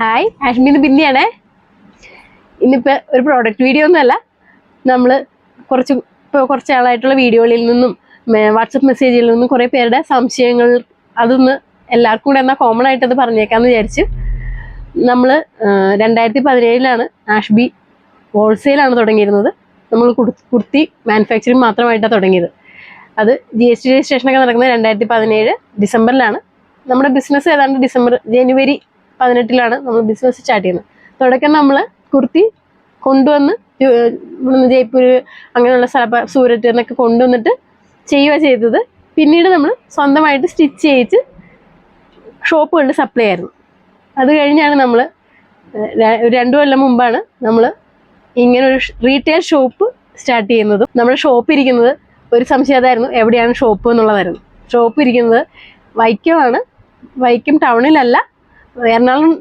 Hi, ആഷ്മിന്ന് ബിന്നിയാണേ. ഇന്നിപ്പോൾ ഒരു product video ഒന്നുമല്ല. നമ്മൾ കുറച്ച് ആളായിട്ടുള്ള വീഡിയോകളിൽ നിന്നും വാട്സപ്പ് മെസ്സേജിൽ നിന്നും കുറേ പേരുടെ സംശയങ്ങൾ അതൊന്ന് എല്ലാവർക്കും കൂടെ എന്നാൽ കോമൺ ആയിട്ടത് പറഞ്ഞേക്കാമെന്ന് വിചാരിച്ച് നമ്മൾ 2017 ആഷ്ബി ഹോൾസെയിലാണ് തുടങ്ങിയിരുന്നത്. നമ്മൾ കുർത്തി മാനുഫാക്ചറിങ് മാത്രമായിട്ടാണ് തുടങ്ങിയത്. അത് GST രജിസ്ട്രേഷനൊക്കെ നടക്കുന്നത് 2017 ഡിസംബറിലാണ്. നമ്മുടെ ബിസിനസ് ഏതാണ്ട് ജനുവരി 18 നമ്മൾ ബിസിനസ് സ്റ്റാർട്ട് ചെയ്യുന്നത്. തുടക്കം നമ്മൾ കുർത്തി കൊണ്ടുവന്ന് ജയ്പൂർ അങ്ങനെയുള്ള സൂരറ്റ് എന്നൊക്കെ കൊണ്ടുവന്നിട്ട് ചെയ്യുക ചെയ്തത്. പിന്നീട് നമ്മൾ സ്വന്തമായിട്ട് സ്റ്റിച്ച് ചെയ്യിച്ച് ഷോപ്പുകളിൽ സപ്ലൈ ആയിരുന്നു. അത് കഴിഞ്ഞാണ് നമ്മൾ 2 കൊല്ലം മുമ്പാണ് നമ്മൾ ഇങ്ങനൊരു റീറ്റെയിൽ ഷോപ്പ് സ്റ്റാർട്ട് ചെയ്യുന്നതും. നമ്മുടെ ഷോപ്പ് ഇരിക്കുന്നത് ഒരു സംശയം അതായിരുന്നു, എവിടെയാണ് ഷോപ്പ് എന്നുള്ളതായിരുന്നു. ഷോപ്പ് ഇരിക്കുന്നത് വൈക്കമാണ്. വൈക്കം ടൗണിലല്ല, എറണാകുളം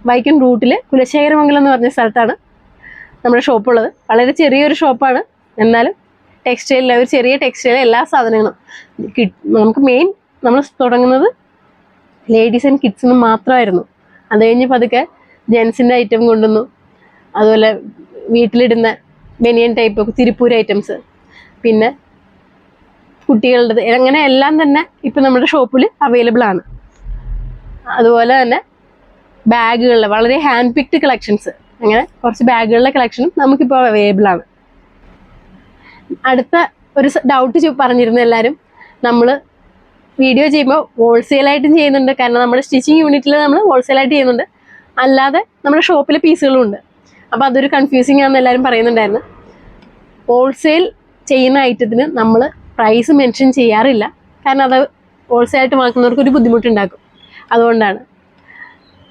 വൈക്കം റൂട്ടിൽ കുലശേഖരമംഗലം എന്ന് പറഞ്ഞ സ്ഥലത്താണ് നമ്മുടെ ഷോപ്പുള്ളത്. വളരെ ചെറിയൊരു ഷോപ്പാണ്, എന്നാലും ടെക്സ്റ്റൈലിൽ ഒരു ചെറിയ ടെക്സ്റ്റൈൽ എല്ലാ സാധനങ്ങളും നമുക്ക് നമ്മൾ തുടങ്ങുന്നത് ലേഡീസ് ആൻഡ് കിഡ്സിന് മാത്രമായിരുന്നു. അത് കഴിഞ്ഞ് പതുക്കെ ജെൻസിൻ്റെ ഐറ്റം കൊണ്ടുവന്നു. അതുപോലെ വീട്ടിലിടുന്ന ബനിയൻ ടൈപ്പ് തിരുപ്പൂർ ഐറ്റംസ്, പിന്നെ കുട്ടികളുടെ, അങ്ങനെ എല്ലാം തന്നെ ഇപ്പം നമ്മുടെ ഷോപ്പിൽ അവൈലബിൾ ആണ്. അതുപോലെ തന്നെ ബാഗുകളിലെ വളരെ ഹാൻഡ് പിക്ഡ് കളക്ഷൻസ്, അങ്ങനെ കുറച്ച് ബാഗുകളുടെ കളക്ഷനും നമുക്കിപ്പോൾ അവൈലബിൾ ആണ്. അടുത്ത ഒരു ഡൗട്ട് പറഞ്ഞിരുന്നു എല്ലാവരും, നമ്മൾ വീഡിയോ ചെയ്യുമ്പോൾ ഹോൾസെയിലായിട്ടും ചെയ്യുന്നുണ്ട്. കാരണം നമ്മുടെ സ്റ്റിച്ചിങ് യൂണിറ്റിൽ നമ്മൾ ഹോൾസെയിലായിട്ട് ചെയ്യുന്നുണ്ട്, അല്ലാതെ നമ്മുടെ ഷോപ്പിലെ പീസുകളും ഉണ്ട്. അപ്പോൾ അതൊരു കൺഫ്യൂസിങ് ആണെന്ന് എല്ലാവരും പറയുന്നുണ്ടായിരുന്നു. ഹോൾസെയിൽ ചെയ്യുന്ന ഐറ്റത്തിന് നമ്മൾ പ്രൈസ് മെൻഷൻ ചെയ്യാറില്ല, കാരണം അത് ഹോൾസെയിലായിട്ട് വാങ്ങുന്നവർക്ക് ഒരു ബുദ്ധിമുട്ടുണ്ടാക്കും. അതുകൊണ്ടാണ്.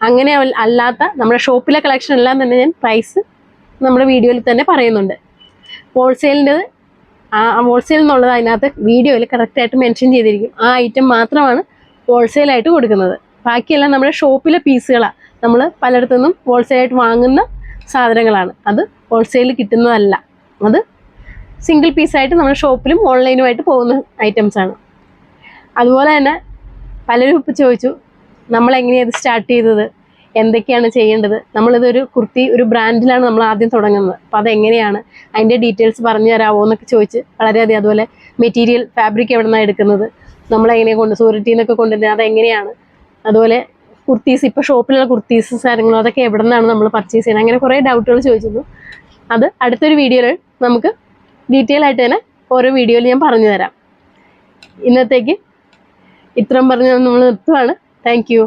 അങ്ങനെ അല്ലാത്ത നമ്മുടെ ഷോപ്പിലെ കളക്ഷൻ എല്ലാം തന്നെ ഞാൻ പ്രൈസ് നമ്മുടെ വീഡിയോയിൽ തന്നെ പറയുന്നുണ്ട്. ഹോൾസെയിലിൻ്റെത് ഹോൾസെയിൽ എന്നുള്ളത് അതിനകത്ത് വീഡിയോയിൽ കറക്റ്റായിട്ട് മെൻഷൻ ചെയ്തിരിക്കും. ആ ഐറ്റം മാത്രമാണ് ഹോൾസെയിലായിട്ട് കൊടുക്കുന്നത്. ബാക്കിയെല്ലാം നമ്മുടെ ഷോപ്പിലെ പീസുകളാണ്. നമ്മൾ പലയിടത്തുനിന്നും ഹോൾസെയിലായിട്ട് വാങ്ങുന്ന സാധനങ്ങളാണ്. അത് ഹോൾസെയിൽ കിട്ടുന്നതല്ല. അത് സിംഗിൾ പീസായിട്ട് നമ്മുടെ ഷോപ്പിലും ഓൺലൈനുമായിട്ട് പോകുന്ന ഐറ്റംസാണ്. അതുപോലെ തന്നെ പലരും ഇപ്പോൾ ചോദിച്ചു, നമ്മളെങ്ങനെയാണ് ഇത് സ്റ്റാർട്ട് ചെയ്തത്, എന്തൊക്കെയാണ് ചെയ്യേണ്ടത്. നമ്മളിതൊരു കുർത്തി ഒരു ബ്രാൻഡിലാണ് നമ്മൾ ആദ്യം തുടങ്ങുന്നത്. അപ്പോൾ അതെങ്ങനെയാണ്, അതിൻ്റെ ഡീറ്റെയിൽസ് പറഞ്ഞു തരാമോ എന്നൊക്കെ ചോദിച്ച് വളരെയധികം. അതുപോലെ മെറ്റീരിയൽ ഫാബ്രിക് എവിടെ നിന്നാണ് എടുക്കുന്നത്, നമ്മളെങ്ങനെയാണ് സൂരറ്റിൽ നിന്നൊക്കെ കൊണ്ടുവരുന്നത്, അതെങ്ങനെയാണ്. അതുപോലെ കുർത്തീസ്, ഇപ്പോൾ ഷോപ്പിലുള്ള കുർത്തീസ് സാധനങ്ങളും അതൊക്കെ എവിടെ നിന്നാണ് നമ്മൾ പർച്ചേസ് ചെയ്യുന്നത്, അങ്ങനെ കുറേ ഡൗട്ടുകൾ ചോദിച്ചിരുന്നു. അത് അടുത്തൊരു വീഡിയോയിൽ നമുക്ക് ഡീറ്റെയിൽ ആയിട്ട് തന്നെ ഓരോ വീഡിയോയിൽ ഞാൻ പറഞ്ഞു തരാം. ഇന്നത്തേക്ക് ഇത്രയും പറഞ്ഞ് നമ്മൾ നിർത്തുവാണ്. Thank you.